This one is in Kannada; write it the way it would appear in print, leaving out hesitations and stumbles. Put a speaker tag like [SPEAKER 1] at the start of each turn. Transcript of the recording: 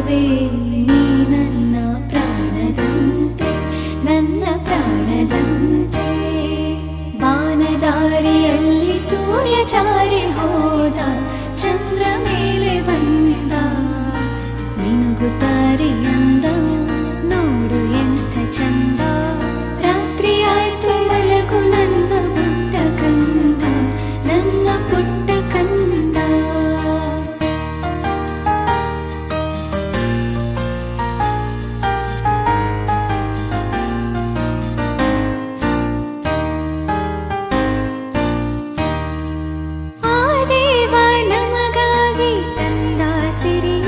[SPEAKER 1] ಚೆಲುವೇ ನೀ ನನ್ನ ಪ್ರಾಣದಂತೆ ನನ್ನ ಪ್ರಾಣದಂತೆ ಬಾನದಾರಿಯಲ್ಲಿ ಸೂರ್ಯ ಜಾರಿ ಹೋದ ಚಂದ್ರ ಮೇಲೆ ಬಂದ ಮಿನುಗುತ್ತಾರೆಯ